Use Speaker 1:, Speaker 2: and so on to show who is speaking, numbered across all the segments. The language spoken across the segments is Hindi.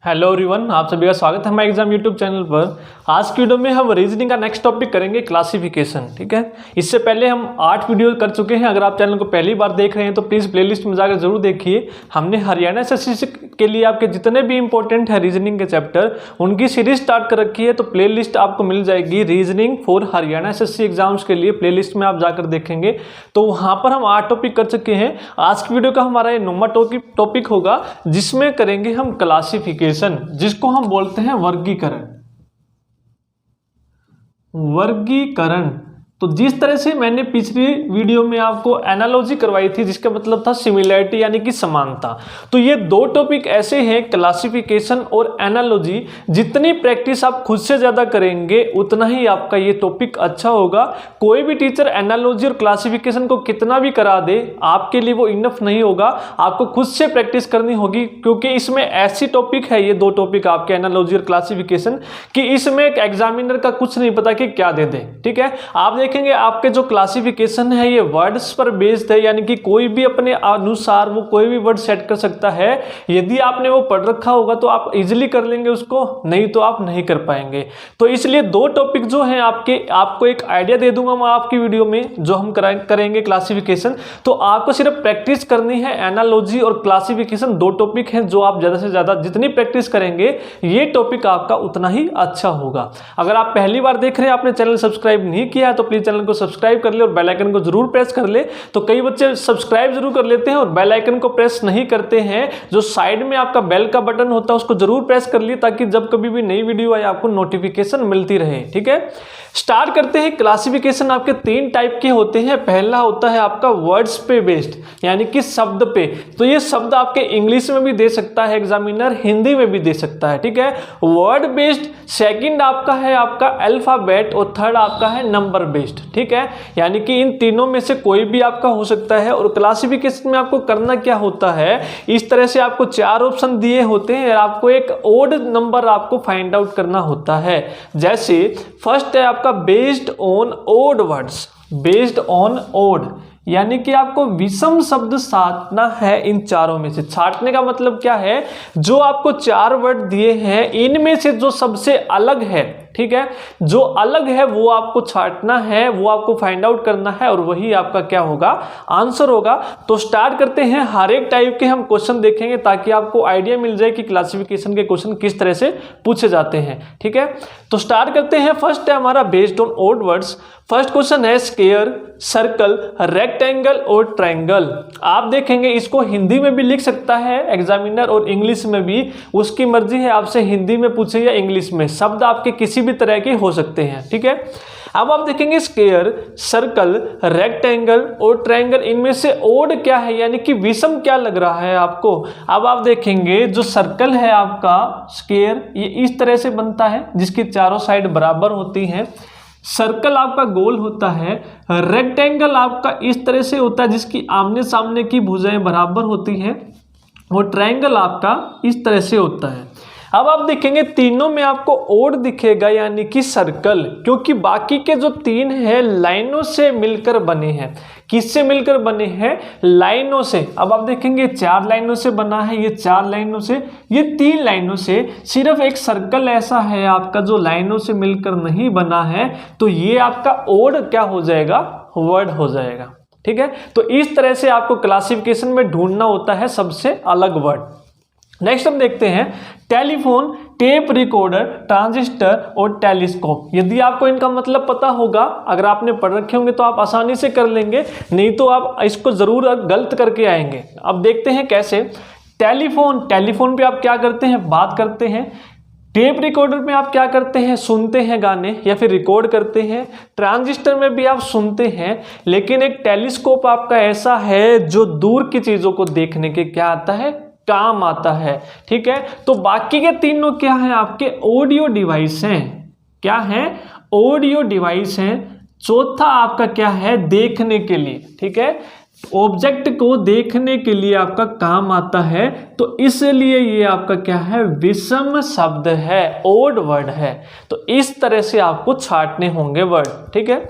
Speaker 1: हेलो एवरीवन, आप सभी का स्वागत है हमारे एग्जाम यूट्यूब चैनल पर। आज की वीडियो में हम रीजनिंग का नेक्स्ट टॉपिक करेंगे, क्लासिफिकेशन। ठीक है, इससे पहले हम 8 वीडियो कर चुके हैं। अगर आप चैनल को पहली बार देख रहे हैं तो प्लीज़ प्लेलिस्ट में जाकर जरूर देखिए। हमने हरियाणा एसएससी के लिए आपके जितने भी इंपॉर्टेंट है रीजनिंग के चैप्टर, उनकी सीरीज स्टार्ट कर रखी है। तो प्लेलिस्ट आपको मिल जाएगी reasoning for Haryana SSC exams के लिए, प्लेलिस्ट में आप जाकर देखेंगे तो वहाँ पर हम 8 टॉपिक कर चुके हैं। आज की वीडियो का हमारा ये 9वां टॉपिक होगा, जिसमें करेंगे हम क्लासिफिकेशन, जिसको हम बोलते हैं वर्गीकरण। तो जिस तरह से मैंने पिछली वीडियो में आपको एनालॉजी करवाई थी, जिसका मतलब था सिमिलैरिटी यानी कि समानता, तो ये 2 टॉपिक ऐसे हैं, क्लासिफिकेशन और एनालॉजी। जितनी प्रैक्टिस आप खुद से ज्यादा करेंगे उतना ही आपका ये टॉपिक अच्छा होगा। कोई भी टीचर एनालॉजी और क्लासिफिकेशन को कितना भी करा दे, आपके लिए वो इनफ नहीं होगा। आपको खुद से प्रैक्टिस करनी होगी, क्योंकि इसमें ऐसी टॉपिक है, ये 2 टॉपिक आपके एनालॉजी और क्लासिफिकेशन, कि इसमें एक एग्जामिनर का कुछ नहीं पता कि क्या दे दे। ठीक है, आप देखेंगे आपके जो क्लासिफिकेशन है ये वर्ड्स पर बेस्ड है, यानी कि कोई भी अपने अनुसार वो कोई भी वर्ड सेट कर सकता है। यदि आपने वो पढ़ रखा होगा तो आप इजीली कर लेंगे उसको, नहीं तो आप नहीं कर पाएंगे। तो इसलिए 2 टॉपिक जो हैं आपको एक आइडिया दे दूंगा मैं आपकी वीडियो में, जो हम करेंगे क्लासिफिकेशन। तो आपको सिर्फ प्रैक्टिस करनी है। एनालॉजी और क्लासिफिकेशन 2 टॉपिक हैं जो आप ज्यादा से ज्यादा जितनी प्रैक्टिस करेंगे ये टॉपिक आपका उतना ही अच्छा होगा। अगर आप पहली बार देख रहे हैं, आपने चैनल सब्सक्राइब नहीं किया है, तो प्लीज चैनल को सब्सक्राइब कर ले और बेल आइकन को जरूर प्रेस कर ले। तो कई बच्चे सब्सक्राइब जरूर कर लेते हैं और बेल आइकन को प्रेस नहीं करते हैं। जो साइड में आपका बेल का बटन होता है उसको जरूर प्रेस कर लिए, ताकि जब कभी भी नई वीडियो आए आपको नोटिफिकेशन मिलती रहे। ठीक है, स्टार्ट करते हैं। क्लासिफिकेशन आपके 3 टाइप के होते हैं। पहला होता है आपका वर्ड्स पे बेस्ड, यानी कि शब्द पे। तो ये शब्द आपके इंग्लिश में भी दे सकता है एग्जामिनर, हिंदी में भी दे सकता है। ठीक है, वर्ड बेस्ड। सेकंड आपका है आपका अल्फाबेट, और थर्ड आपका है नंबर बेस्ड। ठीक है, यानी कि इन तीनों में से कोई भी आपका हो सकता है। और क्लासिफिकेशन में आपको करना क्या होता है, इस तरह से आपको 4 ऑप्शन दिए होते हैं, आपको एक ओड नंबर आपको फाइंड आउट करना होता है। जैसे फर्स्ट है आपका based on odd words, based on odd, यानी कि आपको विषम शब्द छांटना है। इन चारों में से छांटने का मतलब क्या है, जो आपको 4 वर्ड दिए हैं इनमें से जो सबसे अलग है, ठीक है, जो अलग है वो आपको छांटना है, वो आपको फाइंड आउट करना है, और वही आपका क्या होगा, आंसर होगा। तो स्टार्ट करते हैं। हर एक टाइप के हम क्वेश्चन देखेंगे ताकि आपको आइडिया मिल जाए कि क्लासिफिकेशन के क्वेश्चन किस तरह से पूछे जाते हैं। ठीक है, तो स्टार्ट करते हैं। फर्स्ट है हमारा based on odd words. First question है स्क्वायर, सर्कल, रेक्टेंगल और ट्रायंगल। आप देखेंगे इसको हिंदी में भी लिख सकता है एग्जामिनर और इंग्लिश में भी, उसकी मर्जी है, आपसे हिंदी में पूछे या इंग्लिश में। शब्द आपके किसी भी तरह के हो सकते हैं। ठीक है, अब आप देखेंगे स्क्वायर, सर्कल, रेक्टेंगल और ट्रायंगल, इनमें से ओड क्या है, यानी कि विषम क्या लग रहा है आपको। अब आप देखेंगे जो सर्कल है आपका, स्क्वायर, ये इस तरह से बनता है जिसकी चारों साइड बराबर होती हैं। सर्कल आपका गोल होता है। रेक्टेंगल आपका इस तरह से होता है जिसकी आमने सामने की भुजाएं बराबर होती हैं। और ट्रायंगल आपका इस तरह से होता है। अब आप देखेंगे तीनों में आपको ओड दिखेगा, यानी कि सर्कल, क्योंकि बाकी के जो 3 हैं लाइनों से मिलकर बने हैं। किससे मिलकर बने हैं, लाइनों से। अब आप देखेंगे 4 लाइनों से बना है, ये 4 लाइनों से, ये 3 लाइनों से। सिर्फ एक सर्कल ऐसा है आपका जो लाइनों से मिलकर नहीं बना है, तो ये आपका ओड क्या हो जाएगा, वर्ड हो जाएगा। ठीक है, तो इस तरह से आपको क्लासिफिकेशन में ढूंढना होता है सबसे अलग वर्ड। नेक्स्ट हम देखते हैं टेलीफोन, टेप रिकॉर्डर, ट्रांजिस्टर और टेलीस्कोप। यदि आपको इनका मतलब पता होगा, अगर आपने पढ़ रखे होंगे तो आप आसानी से कर लेंगे, नहीं तो आप इसको जरूर गलत करके आएंगे। अब देखते हैं कैसे। टेलीफोन पे आप क्या करते हैं, बात करते हैं। टेप रिकॉर्डर में आप क्या करते हैं, सुनते हैं गाने या फिर रिकॉर्ड करते हैं। ट्रांजिस्टर में भी आप सुनते हैं। लेकिन एक टेलीस्कोप आपका ऐसा है जो दूर की चीजों को देखने के क्या आता है, काम आता है। ठीक है, तो बाकी के तीनों क्या है, आपके ऑडियो डिवाइस हैं। क्या है, ऑडियो डिवाइस हैं। चौथा आपका क्या है, देखने के लिए। ठीक है, ऑब्जेक्ट को देखने के लिए आपका काम आता है, तो इसलिए ये आपका क्या है, विषम शब्द है, ओड वर्ड है। तो इस तरह से आपको छांटने होंगे वर्ड। ठीक है,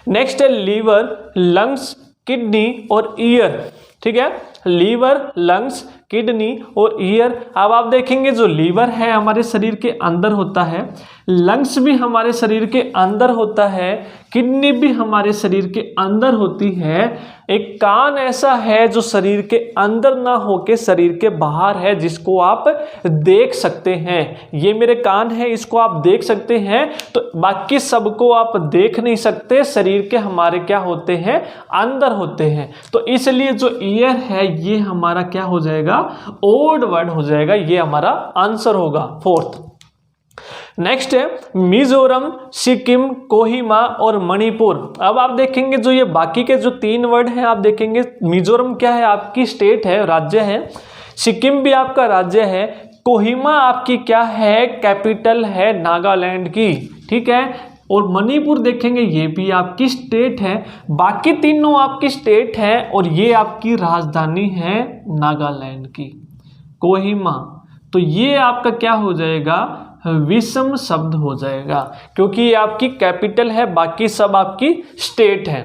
Speaker 1: नेक्स्ट है लीवर, लंग्स, किडनी और ईयर। ठीक है, लीवर, लंग्स, किडनी और ईयर। अब आप देखेंगे जो लीवर है हमारे शरीर के अंदर होता है, लंग्स भी हमारे शरीर के अंदर होता है, किडनी भी हमारे शरीर के अंदर होती है। एक कान ऐसा है जो शरीर के अंदर ना होके शरीर के बाहर है, जिसको आप देख सकते हैं। ये मेरे कान है, इसको आप देख सकते हैं, तो बाकी सबको आप देख नहीं सकते। शरीर के हमारे क्या होते हैं, अंदर होते हैं। तो इसलिए जो ईयर है ये हमारा क्या हो जाएगा, ओड वर्ड हो जाएगा। ये हमारा आंसर होगा फोर्थ। नेक्स्ट है मिजोरम, सिक्किम, कोहिमा और मणिपुर। अब आप देखेंगे जो ये बाकी के जो 3 वर्ड हैं, आप देखेंगे मिजोरम क्या है, आपकी स्टेट है, राज्य है। सिक्किम भी आपका राज्य है। कोहिमा आपकी क्या है, कैपिटल है नागालैंड की, ठीक है। और मणिपुर देखेंगे ये भी आपकी स्टेट है। बाकी तीनों आपकी स्टेट है और ये आपकी राजधानी है नागालैंड की, कोहिमा। तो ये आपका क्या हो जाएगा, विषम शब्द हो जाएगा, क्योंकि ये आपकी कैपिटल है, बाकी सब आपकी स्टेट है।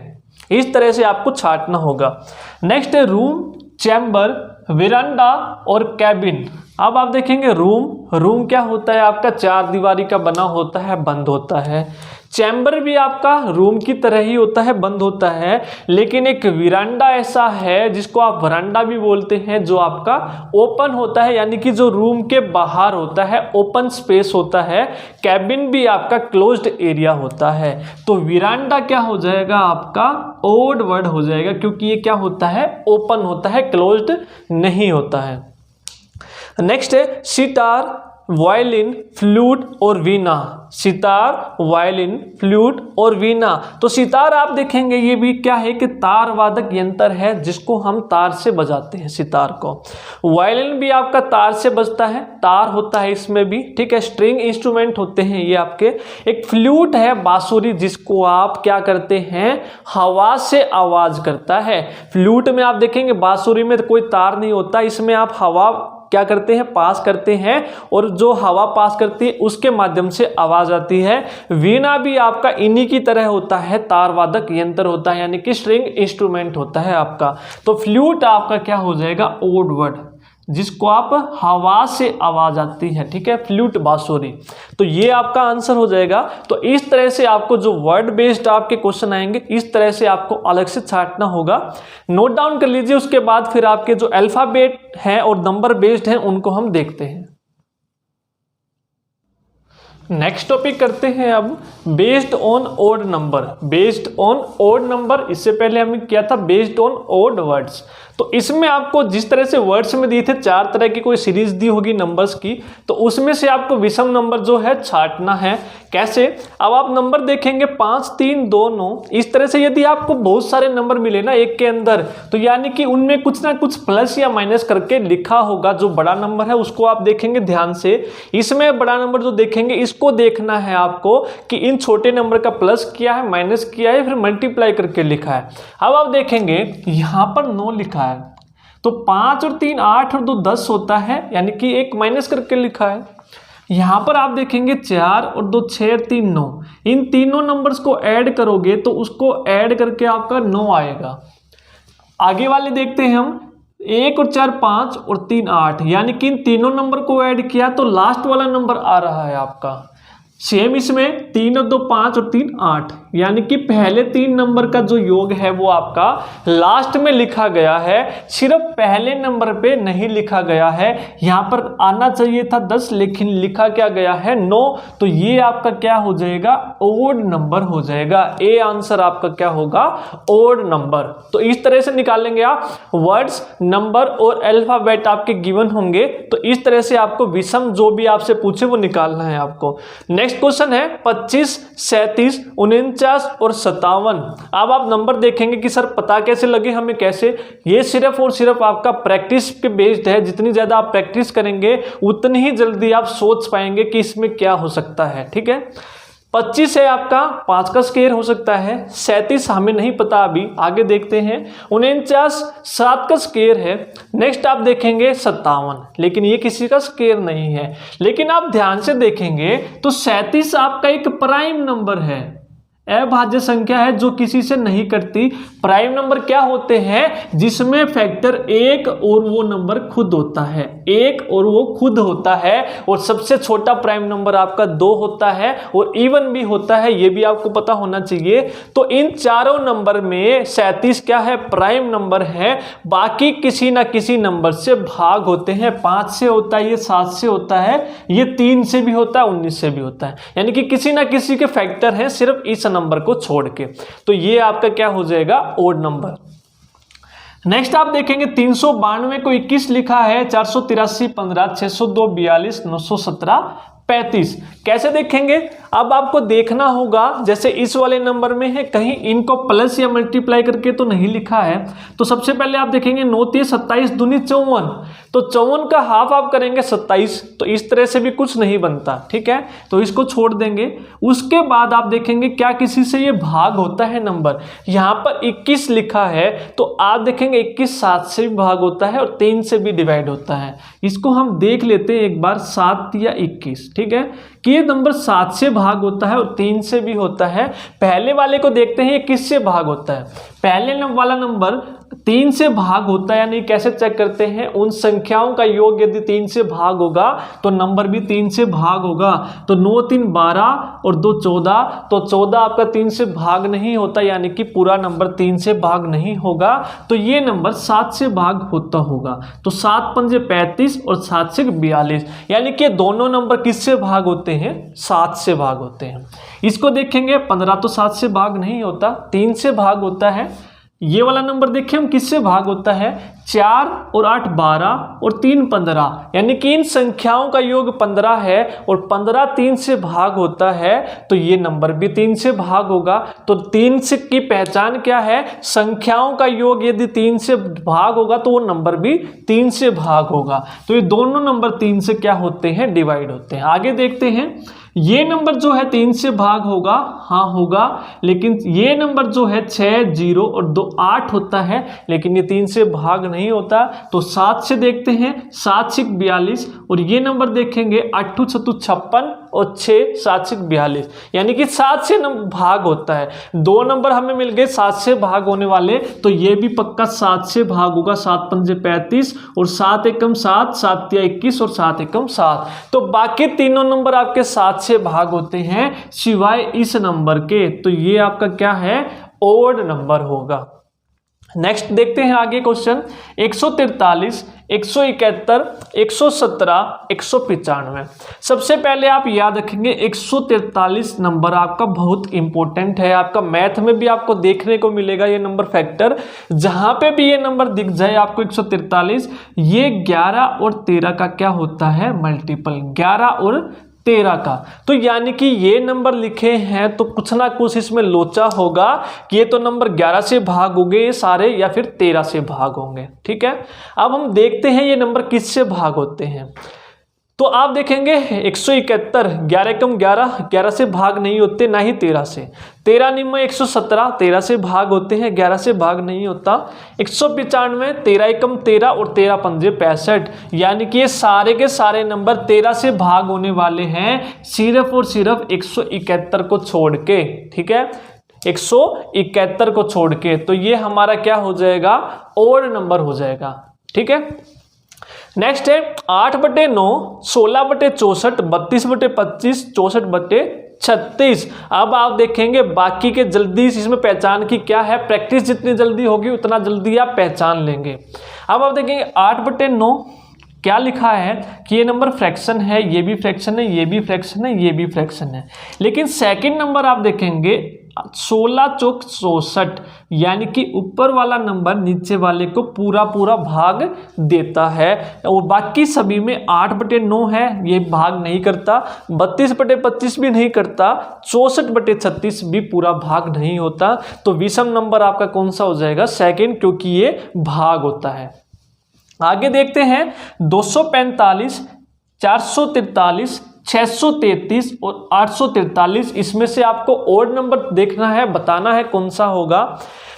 Speaker 1: इस तरह से आपको छांटना होगा। नेक्स्ट है रूम, चैम्बर, वेरांडा और कैबिन। अब आप देखेंगे रूम क्या होता है, आपका 4 दीवारी का बना होता है, बंद होता है। चैम्बर भी आपका रूम की तरह ही होता है, बंद होता है। लेकिन एक विरांडा ऐसा है जिसको आप वरांडा भी बोलते हैं, जो आपका ओपन होता है, यानी कि जो रूम के बाहर होता है, ओपन स्पेस होता है। कैबिन भी आपका क्लोज्ड एरिया होता है। तो विरांडा क्या हो जाएगा, आपका ओड वर्ड हो जाएगा, क्योंकि ये क्या होता है, ओपन होता है, क्लोज्ड नहीं होता है। नेक्स्ट है सितार, वायलिन, फ्लूट और वीणा। सितार, वायलिन, फ्लूट और वीणा। तो सितार आप देखेंगे ये भी क्या है कि तार वादक यंत्र है, जिसको हम तार से बजाते हैं सितार को। वायलिन भी आपका तार से बजता है, तार होता है इसमें भी, ठीक है, स्ट्रिंग इंस्ट्रूमेंट होते हैं ये आपके। एक फ्लूट है, बांसुरी, जिसको आप क्या करते हैं, हवा से आवाज करता है। फ्लूट में आप देखेंगे, बांसुरी में कोई तार नहीं होता, इसमें आप हवा क्या करते हैं, पास करते हैं, और जो हवा पास करती है उसके माध्यम से आवाज आती है। वीणा भी आपका इन्हीं की तरह होता है, तार वादक यंत्र होता है, यानी कि स्ट्रिंग इंस्ट्रूमेंट होता है आपका। तो फ्लूट आपका क्या हो जाएगा, ओड वर्ड, जिसको आप हवा से आवाज आती है, ठीक है, फ्लूट, बांसुरी। तो ये आपका आंसर हो जाएगा। तो इस तरह से आपको जो वर्ड बेस्ड आपके क्वेश्चन आएंगे, इस तरह से आपको अलग से छांटना होगा। नोट डाउन कर लीजिए, उसके बाद फिर आपके जो अल्फाबेट हैं और नंबर बेस्ड हैं उनको हम देखते हैं। नेक्स्ट टॉपिक करते हैं अब based on odd number. Based on odd number, इससे पहले हमने किया था बेस्ड ऑन ओड वर्ड्स। तो इसमें आपको जिस तरह से वर्ड्स में दिए थे, 4 तरह की कोई सीरीज दी होगी नंबर्स की, तो उसमें से आपको विषम नंबर जो है छांटना है। कैसे, अब आप नंबर देखेंगे 5, 3, 2, 9, इस तरह से यदि आपको बहुत सारे नंबर मिले ना एक के अंदर, तो यानी कि उनमें कुछ ना कुछ प्लस या माइनस करके लिखा होगा। जो बड़ा नंबर है उसको आप देखेंगे ध्यान से। इसमें बड़ा नंबर जो देखेंगे, इसको देखना है आपको कि इन छोटे नंबर का प्लस किया है, माइनस किया है, फिर मल्टीप्लाई करके लिखा है। अब आप देखेंगे यहाँ पर 9 लिखा है, तो 5 और 3 8 और 2 10 होता है, यानी कि एक माइनस करके लिखा है। यहां पर आप देखेंगे 4 और 2 6 और 3 9, इन तीनों नंबर्स को ऐड करोगे तो उसको ऐड करके आपका 9 आएगा। आगे वाले देखते हैं हम, 1 और 4 5 और 3 8, यानी कि इन तीनों नंबर को ऐड किया तो लास्ट वाला नंबर आ रहा है आपका। सेम इसमें 3 और 2 5 और 3 8, यानी कि पहले 3 नंबर का जो योग है वो आपका लास्ट में लिखा गया है, सिर्फ पहले नंबर पे नहीं लिखा गया है। यहाँ पर आना चाहिए था 10, लेकिन लिखा क्या गया है 9। तो ये आपका क्या हो जाएगा, ओड नंबर हो जाएगा। ए आंसर आपका क्या होगा, ओड नंबर। तो इस तरह से निकालेंगे आप वर्ड्स, नंबर और अल्फाबेट आपके गिवन होंगे। तो इस तरह से आपको विषम जो भी आपसे पूछे वो निकालना है आपको। नेक्स्ट क्वेश्चन है 25, 37, 49 और 57। अब आप नंबर देखेंगे कि सर पता कैसे लगे हमें, कैसे, ये सिर्फ और सिर्फ आपका प्रैक्टिस पे बेस्ड है। जितनी ज्यादा आप प्रैक्टिस करेंगे उतनी ही जल्दी आप सोच पाएंगे कि इसमें क्या हो सकता है, ठीक है। 25 है आपका 5 का स्क्वायर हो सकता है, 37 हमें नहीं पता, अभी आगे देखते हैं। 49 7 का स्क्वायर है। नेक्स्ट आप देखेंगे 57, लेकिन ये किसी का स्क्वायर नहीं है। लेकिन आप ध्यान से देखेंगे तो 37 आपका एक प्राइम नंबर है, अभाज्य संख्या है जो किसी से नहीं कटती। प्राइम नंबर क्या होते हैं? जिसमें फैक्टर एक और वो नंबर खुद होता है, एक और वो खुद होता है, और सबसे छोटा प्राइम नंबर आपका 2 होता है और इवन भी होता है, ये भी आपको पता होना चाहिए। तो इन चारों नंबर में 37 क्या है? प्राइम नंबर है। बाकी किसी ना किसी नंबर से भाग होते हैं, 5 से होता है, ये 7 से होता है, ये 3 से भी होता है, 19 से भी होता है, यानी कि किसी ना किसी के फैक्टर हैं सिर्फ इस नंबर को छोड़ के। तो ये आपका क्या हो जाएगा? Odd number. नेक्स्ट आप देखेंगे 392 को 21 लिखा है, 483 15, 602 42, 917 35। कैसे देखेंगे? अब आपको देखना होगा, जैसे इस वाले नंबर में है, कहीं इनको प्लस या मल्टीप्लाई करके तो नहीं लिखा है। तो सबसे पहले आप देखेंगे 9 3 27 दूनी 54, तो 54 का हाफ आप करेंगे 27, तो इस तरह से भी कुछ नहीं बनता, ठीक है, तो इसको छोड़ देंगे। उसके बाद आप देखेंगे क्या किसी से ये भाग होता है नंबर, यहाँ पर 21 लिखा है, तो आप देखेंगे 21 7 से भी भाग होता है और 3 से भी डिवाइड होता है। इसको हम देख लेते हैं एक बार, 7 या 21, ठीक है, कि ये नंबर 7 से भाग होता है और 3 से भी होता है। पहले वाले को देखते हैं ये किससे भाग होता है। पहले वाला नंबर 3 से भाग होता है या नहीं, कैसे चेक करते हैं? उन संख्याओं का योग यदि 3 से भाग होगा तो नंबर भी 3 से भाग होगा। तो 9 3 12 और 2 14, तो 14 आपका 3 से भाग नहीं होता, यानी कि पूरा नंबर 3 से भाग नहीं होगा, तो ये नंबर 7 से भाग होता होगा। तो 7 पंजे 35 और 7 से 42, यानी कि दोनों नंबर किससे भाग होते हैं? 7 से भाग होते हैं। इसको देखेंगे 15 तो 7 से भाग नहीं होता, 3 से भाग होता है। ये वाला नंबर देखिए हम किससे भाग होता है? 4 और 8 12 और 3 15, यानी कि इन संख्याओं का योग 15 है और 15 3 से भाग होता है, तो ये नंबर भी 3 से भाग होगा। तो 3 से की पहचान क्या है? संख्याओं का योग यदि 3 से भाग होगा तो वो नंबर भी 3 से भाग होगा। तो ये दोनों नंबर 3 से क्या होते हैं? डिवाइड होते हैं। आगे देखते हैं, ये नंबर जो है 3 से भाग होगा, हाँ होगा, लेकिन ये नंबर जो है 6 0 और 2 8 होता है, लेकिन ये 3 से भाग नहीं होता। तो 7 से देखते हैं, 7 6 42, और ये नंबर देखेंगे 8 6 56 और 6 7 6 42, यानी कि 7 से भाग होता है। दो नंबर हमें मिल गए 7 से भाग होने वाले, तो ये भी पक्का 7 से भाग होगा। 7 पंजे 35 और 7 एकम 7, 7 या 21 और 7 एकम 7। तो बाकी तीनों नंबर आपके 7 से भाग होते हैं सिवाय इस नंबर के, तो ये आपका क्या है? ओड नंबर होगा। नेक्स्ट देखते हैं आगे क्वेश्चन, 143 171 117 195। सबसे पहले आप याद रखेंगे 143 नंबर आपका बहुत इंपॉर्टेंट है, आपका मैथ में भी आपको देखने को मिलेगा ये नंबर फैक्टर। जहां पे भी ये नंबर दिख जाए आपको 143, ये 11 और 13 का क्या होता है? मल्टीपल, 11 और 13 का। तो यानी कि ये नंबर लिखे हैं तो कुछ ना कुछ इसमें लोचा होगा कि ये तो नंबर 11 से भाग होंगे ये सारे, या फिर 13 से भाग होंगे, ठीक है। अब हम देखते हैं ये नंबर किससे भाग होते हैं। तो आप देखेंगे 171, 11 कम 11, 11 से भाग नहीं होते, ना ही 13 से। 13 निम्न 117, 13 से भाग होते हैं, 11 से भाग नहीं होता। 195, 13 कम 13 और 13 पंजे 65, यानी कि ये सारे के सारे नंबर 13 से भाग होने वाले हैं, सिर्फ और सिर्फ 171 को छोड़ के, ठीक है, 171 को छोड़ के। तो ये हमारा क्या हो जाएगा? ओड नंबर हो जाएगा, ठीक है। नेक्स्ट है 8/9, 16/64, 32/25, 64/36। अब आप देखेंगे बाकी के जल्दी इसमें पहचान की क्या है, प्रैक्टिस जितनी जल्दी होगी उतना जल्दी आप पहचान लेंगे। अब आप देखेंगे 8/9 क्या लिखा है कि ये नंबर फ्रैक्शन है, ये भी फ्रैक्शन है, ये भी फ्रैक्शन है, ये भी फ्रैक्शन है। लेकिन सेकंड नंबर आप देखेंगे 16 चौक 64, यानी कि ऊपर वाला नंबर नीचे वाले को पूरा पूरा भाग देता है, और बाकी सभी में 8/9 है, ये भाग नहीं करता, 32/25 भी नहीं करता, 64/36 भी पूरा भाग नहीं होता। तो विषम नंबर आपका कौन सा हो जाएगा? सेकंड, क्योंकि ये भाग होता है। आगे देखते हैं 245, 443, 633 और 843, इसमें से आपको ओड नंबर देखना है, बताना है कौन सा होगा।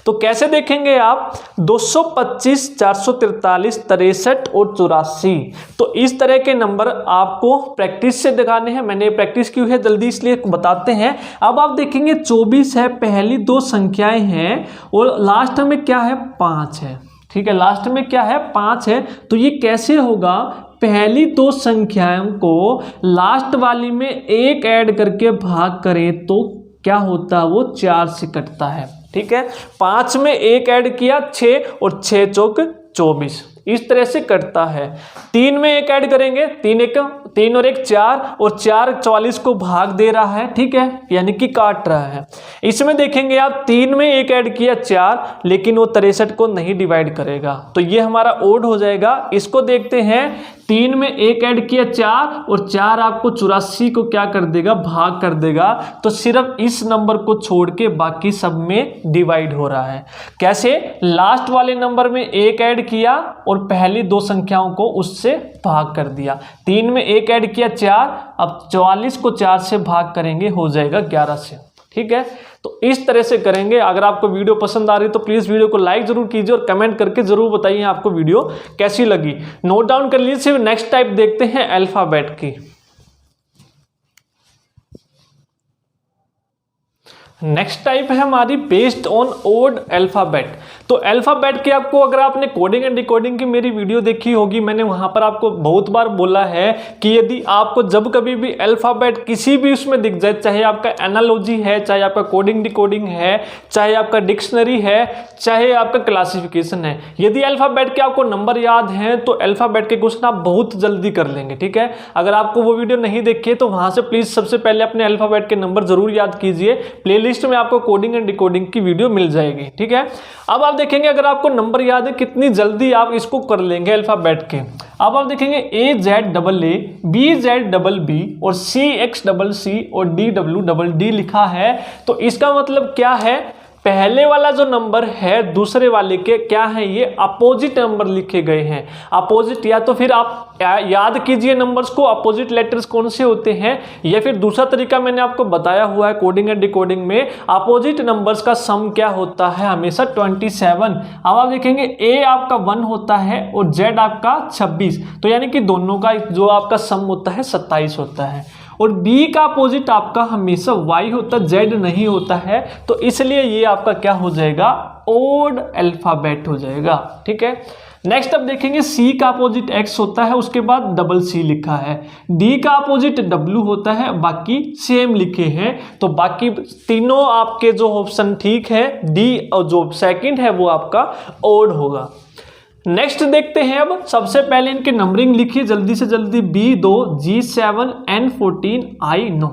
Speaker 1: तो कैसे देखेंगे आप, 225, 443, 63 और 84। तो इस तरह के नंबर आपको प्रैक्टिस से दिखाने हैं, मैंने प्रैक्टिस की है जल्दी इसलिए बताते हैं। अब आप देखेंगे 24 है, पहली दो संख्याएं हैं और लास्ट में क्या है, 5 है। ठीक है, लास्ट में क्या है, 5 है। तो ये कैसे होगा, पहली दो संख्याओं को लास्ट वाली में एक ऐड करके भाग करें तो क्या होता है, वो 4 से कटता है। ठीक है, 5 में एक ऐड किया 6 और 6 चौक 24, इस तरह से कटता है। 3 में एक ऐड करेंगे, 3 और 1 4 और 4 44 को भाग दे रहा है। ठीक है, यानी कि काट रहा है। इसमें देखेंगे आप 3 में एक ऐड किया 4, लेकिन वो 63 को नहीं डिवाइड करेगा, तो ये हमारा ओड हो जाएगा। इसको देखते हैं, 3 में एक ऐड किया 4 और 4 आपको 84 को क्या कर देगा, भाग कर देगा। तो सिर्फ इस नंबर को छोड़ के बाकी सब में डिवाइड हो रहा है। कैसे, लास्ट वाले नंबर में एक ऐड किया और पहली दो संख्याओं को उससे भाग कर दिया। 3 में एक ऐड किया 4, अब 44 को 4 से भाग करेंगे, हो जाएगा 11 से। ठीक है, तो इस तरह से करेंगे। अगर आपको वीडियो पसंद आ रही है तो प्लीज़ वीडियो को लाइक जरूर कीजिए और कमेंट करके जरूर बताइए आपको वीडियो कैसी लगी। नोट डाउन कर लीजिए। नेक्स्ट टाइप देखते हैं अल्फाबेट की। नेक्स्ट टाइप है हमारी बेस्ड ऑन ओड अल्फाबेट। तो अल्फाबेट के आपको, अगर आपने कोडिंग एंड डिकोडिंग की मेरी वीडियो देखी होगी, मैंने वहां पर आपको बहुत बार बोला है कि यदि आपको जब कभी भी अल्फाबेट किसी भी उसमें दिख जाए, चाहे आपका एनालॉजी है, चाहे आपका कोडिंग डिकोडिंग है, चाहे आपका डिक्शनरी है, चाहे आपका क्लासिफिकेशन है, यदि अल्फाबेट के आपको नंबर याद हैं तो अल्फाबेट के क्वेश्चन आप बहुत जल्दी कर लेंगे। ठीक है, अगर आपको वो वीडियो नहीं देखी है तो वहां से प्लीज सबसे पहले अपने अल्फाबेट के नंबर जरूर याद कीजिए। प्लेलिस्ट में आपको कोडिंग एंड डिकोडिंग की वीडियो मिल जाएगी। ठीक है, अब आप देखेंगे अगर आपको नंबर याद है कितनी जल्दी आप इसको कर लेंगे अल्फाबेट के। अब आप देखेंगे AZAA, BZBB और CXCC और DWDD लिखा है। तो इसका मतलब क्या है, पहले वाला जो नंबर है दूसरे वाले के क्या है, ये अपोजिट नंबर लिखे गए हैं। अपोजिट, या तो फिर आप याद कीजिए नंबर्स को, अपोजिट लेटर्स कौन से होते हैं, या फिर दूसरा तरीका मैंने आपको बताया हुआ है कोडिंग एंड डिकोडिंग में, अपोजिट नंबर्स का सम क्या होता है, हमेशा 27। अब आप देखेंगे A आपका 1 होता है और Z आपका 26, तो यानी कि दोनों का जो आपका सम होता है 27 होता है। और B का अपोजिट आपका हमेशा Y होता है, Z नहीं होता है, तो इसलिए ये आपका क्या हो जाएगा, ओड अल्फाबेट हो जाएगा। ठीक है, नेक्स्ट अब देखेंगे C का अपोजिट X होता है, उसके बाद डबल C लिखा है। D का अपोजिट W होता है, बाकी सेम लिखे हैं, तो बाकी तीनों आपके जो ऑप्शन ठीक है, D और जो सेकंड है वो आपका ओड होगा। नेक्स्ट देखते हैं, अब सबसे पहले इनके नंबरिंग लिखिए जल्दी से जल्दी, B2, G7, N14, I9।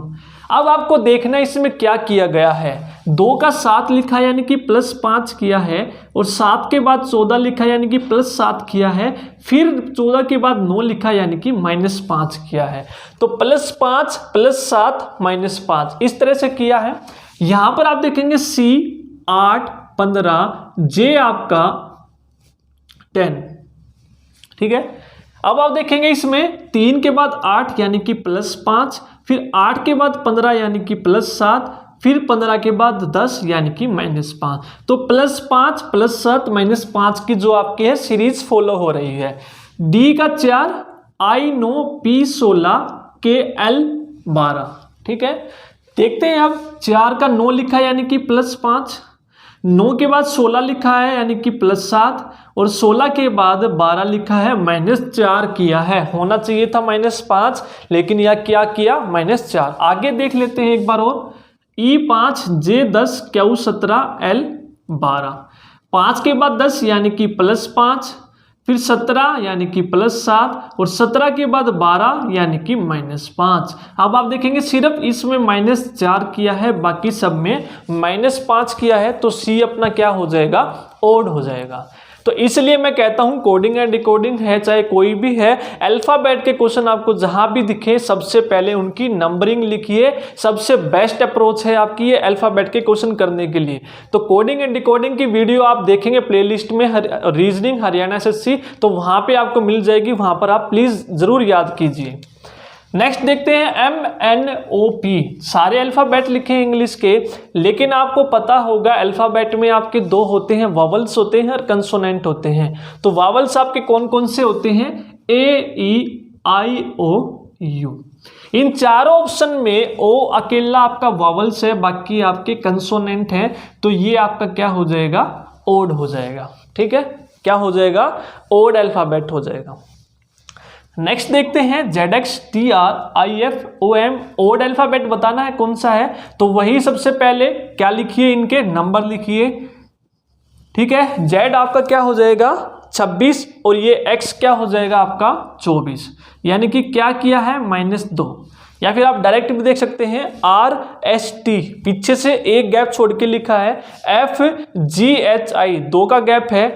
Speaker 1: अब आपको देखना है इसमें क्या किया गया है, 2 का 7 लिखा यानी कि +5 किया है, और 7 के बाद 14 लिखा यानी कि +7 किया है, फिर 14 के बाद 9 लिखा यानी कि -5 किया है। तो +5 +7 -5 इस तरह से किया है। यहां पर आप देखेंगे C 8 15, J आपका 10। ठीक है, अब आप देखेंगे इसमें 3 के बाद 8 यानी कि +5, फिर 8 के बाद 15 यानी कि +7, फिर 15 के बाद 10 यानी कि -5। तो +5 +7 -5 की जो आपकी है सीरीज फॉलो हो रही है। D का 4, I9, P16, KL 12। ठीक है, देखते हैं अब 4 का 9 लिखा यानी कि +5, 9 के बाद 16 लिखा है यानी कि +7, और 16 के बाद 12 लिखा है, -4 किया है। होना चाहिए था -5, लेकिन यह क्या किया, -4। आगे देख लेते हैं एक बार और, E5, J10, Q17, L12। 5 के बाद 10 यानी कि +5, फिर 17 यानी कि +7, और 17 के बाद 12 यानी कि -5। अब आप देखेंगे सिर्फ इसमें -4 किया है, बाकी सब में -5 किया है, तो C अपना क्या हो जाएगा, ओड हो जाएगा। तो इसलिए मैं कहता हूं कोडिंग एंड डिकोडिंग है चाहे कोई भी है, अल्फाबेट के क्वेश्चन आपको जहां भी दिखे सबसे पहले उनकी नंबरिंग लिखिए। सबसे बेस्ट अप्रोच है आपकी ये अल्फाबेट के क्वेश्चन करने के लिए। तो कोडिंग एंड डिकोडिंग की वीडियो आप देखेंगे प्लेलिस्ट में, रीजनिंग हरियाणा एसएससी, तो वहां पे आपको मिल जाएगी, वहां पर आप प्लीज जरूर याद कीजिए। नेक्स्ट देखते हैं MNOP। सारे अल्फ़ाबेट लिखे हैं इंग्लिश के, लेकिन आपको पता होगा अल्फ़ाबेट में आपके दो होते हैं, वावल्स होते हैं और कंसोनेंट होते हैं। तो वावल्स आपके कौन कौन से होते हैं? AEIOU। इन चारों ऑप्शन में ओ अकेला आपका वावल्स है, बाकी आपके कंसोनेंट हैं। तो ये आपका क्या हो जाएगा? ओड हो जाएगा। ठीक है, क्या हो जाएगा? ओड अल्फ़ाबेट हो जाएगा। नेक्स्ट देखते हैं ZXTRIFOM। ओड अल्फ़ाबेट बताना है कौन सा है, तो वही सबसे पहले क्या लिखिए, इनके नंबर लिखिए। ठीक है, Z आपका क्या हो जाएगा? 26 और ये X क्या हो जाएगा आपका? 24। यानी कि क्या किया है? -2। या फिर आप डायरेक्ट भी देख सकते हैं RST, पीछे से एक गैप छोड़ के लिखा है। FGHI 2 का गैप है।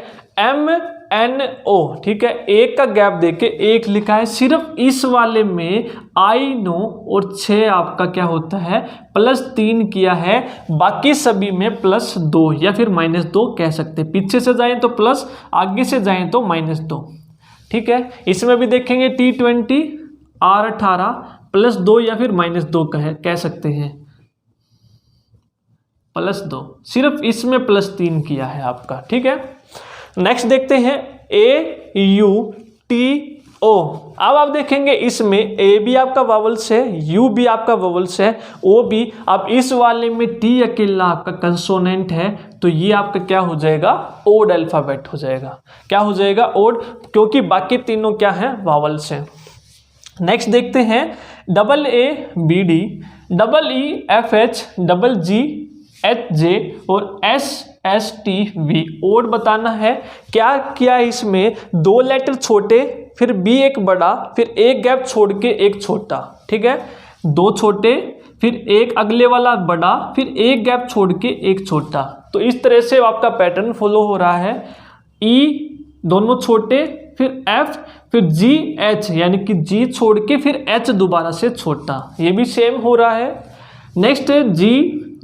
Speaker 1: MNO, ठीक है, एक का गैप देके एक लिखा है। सिर्फ इस वाले में I 9 और 6 आपका क्या होता है? +3 किया है। बाकी सभी में +2 या फिर -2 कह सकते हैं। पीछे से जाएं तो प्लस, आगे से जाएं तो -2। ठीक है, इसमें भी देखेंगे T20 R18 +2 या फिर -2 कह सकते हैं। +2, सिर्फ इसमें +3 किया है आपका। ठीक है, नेक्स्ट देखते हैं AUTO। अब आप देखेंगे इसमें A भी आपका वावल्स है, U भी आपका वावल्स है, O भी। अब इस वाले में T अकेला आपका कंसोनेंट है, तो ये आपका क्या हो जाएगा? ओड अल्फ़ाबेट हो जाएगा। क्या हो जाएगा? ओड, क्योंकि बाकी तीनों क्या हैं? वावल्स हैं। नेक्स्ट देखते हैं AABD, EEFH, GGHJ और SSTV। ओड बताना है। क्या किया है इसमें? 2 लेटर छोटे, फिर B एक बड़ा, फिर एक गैप छोड़ के एक छोटा। ठीक है, 2 छोटे, फिर एक अगले वाला बड़ा, फिर एक गैप छोड़ के एक छोटा। तो इस तरह से आपका पैटर्न फॉलो हो रहा है। E दोनों छोटे, फिर F, फिर GH, यानी कि G छोड़ के फिर H दोबारा से छोटा, ये भी सेम हो रहा है। नेक्स्ट है G,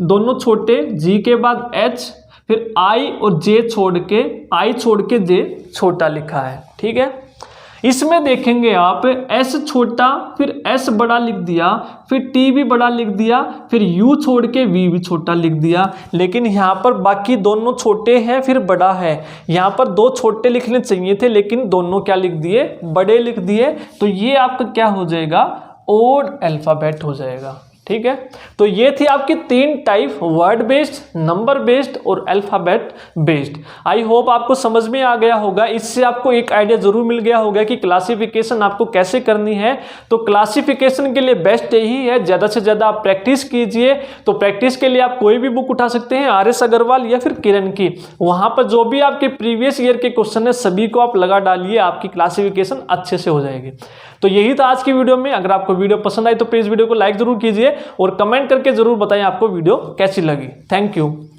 Speaker 1: दोनों छोटे, G के बाद H, फिर I और J छोड़ के I छोड़ के J छोटा लिखा है। ठीक है, इसमें देखेंगे आप S छोटा, फिर S बड़ा लिख दिया, फिर T भी बड़ा लिख दिया, फिर U छोड़ के V भी छोटा लिख दिया। लेकिन यहाँ पर बाकी दोनों छोटे हैं, फिर बड़ा है। यहाँ पर 2 छोटे लिखने चाहिए थे, लेकिन दोनों क्या लिख दिए? बड़े लिख दिए। तो ये आपका क्या हो जाएगा? ओड अल्फ़ाबेट हो जाएगा। ठीक है, तो ये थी आपकी 3 type, word based, number based और अल्फ़ाबेट बेस्ड। आई होप आपको समझ में आ गया होगा। इससे आपको एक आइडिया जरूर मिल गया होगा कि क्लासिफिकेशन आपको कैसे करनी है। तो क्लासिफिकेशन के लिए बेस्ट यही है, ज़्यादा से ज़्यादा आप प्रैक्टिस कीजिए। तो प्रैक्टिस के लिए आप कोई भी बुक उठा सकते हैं, RS अग्रवाल या फिर किरण की। वहाँ पर जो भी आपके प्रीवियस ईयर के क्वेश्चन है सभी को आप लगा डालिए, आपकी क्लासिफिकेशन अच्छे से हो जाएगी। तो यही था आज की वीडियो में। अगर आपको वीडियो पसंद आई तो प्लीज़ वीडियो को लाइक जरूर कीजिए और कमेंट करके जरूर बताएं आपको वीडियो कैसी लगी। Thank you.